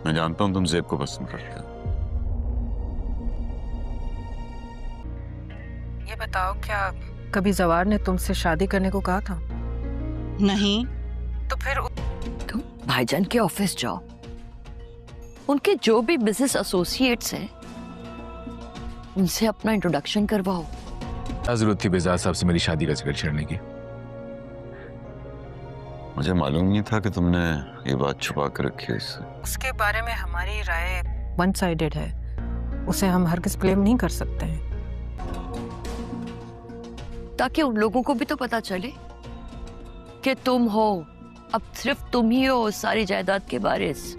मैं जानता हूं तुम ज़ेब को पसंद करते हो। ये बताओ, क्या कभी जवार ने तुमसे शादी करने को कहा था? नहीं। तो फिर तुम भाईजान के ऑफिस जाओ, उनके जो भी बिजनेस एसोसिएट्स हैं उनसे अपना इंट्रोडक्शन करवाओ। क्या जरूरत थी बेजाज साहब से मेरी शादी का जिक्र छेड़ने की? मुझे मालूम नहीं था कि तुमने ये बात छुपा कर रखी है इससे। उसके बारे में हमारी राय वन साइडेड है, उसे हम हरगिज ब्लेम नहीं कर सकते हैं। ताकि उन लोगों को भी तो पता चले कि तुम हो, अब सिर्फ तुम ही हो सारी जायदाद के वारिस।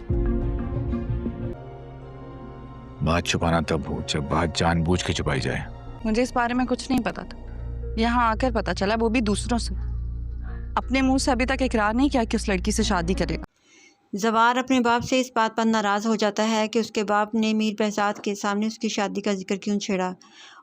बात छुपाना तब हो जब बात जानबूझ के छुपाई जाए। मुझे इस बारे में कुछ नहीं पता था, यहाँ आकर पता चला, वो भी दूसरों से। अपने मुंह से अभी तक इकरार नहीं किया कि उस लड़की से शादी करेगा। जवार अपने बाप से इस बात पर नाराज़ हो जाता है कि उसके बाप ने मीर बहजाद के सामने उसकी शादी का जिक्र क्यों छेड़ा,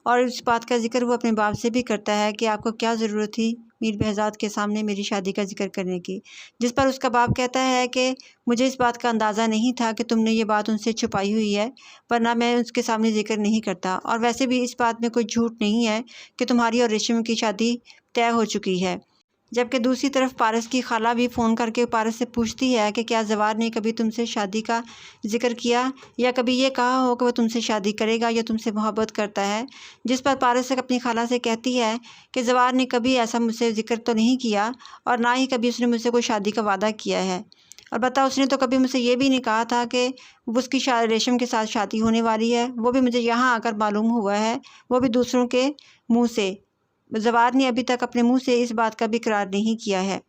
और इस बात का जिक्र वो अपने बाप से भी करता है कि आपको क्या ज़रूरत थी मीर बहजाद के सामने मेरी शादी का जिक्र करने की। जिस पर उसका बाप कहता है कि मुझे इस बात का अंदाज़ा नहीं था कि तुमने ये बात उनसे छुपाई हुई है, वरना मैं उसके सामने जिक्र नहीं करता। और वैसे भी इस बात में कोई झूठ नहीं है कि तुम्हारी और रेशम की शादी तय हो चुकी है। जबकि दूसरी तरफ पारस की खाला भी फ़ोन करके पारस से पूछती है कि क्या जवार ने कभी तुमसे शादी का जिक्र किया या कभी ये कहा हो कि वह तुमसे शादी करेगा या तुमसे मोहब्बत करता है। जिस पर पारस अपनी खाला से कहती है कि जवार ने कभी ऐसा मुझसे जिक्र तो नहीं किया और ना ही कभी उसने मुझसे कोई शादी का वादा किया है। और बता, उसने तो कभी मुझसे ये भी नहीं कहा था कि उसकी रेशम के साथ शादी होने वाली है। वो भी मुझे यहाँ आकर मालूम हुआ है, वो भी दूसरों के मुँह से। जवार ने अभी तक अपने मुंह से इस बात का भी इकरार नहीं किया है।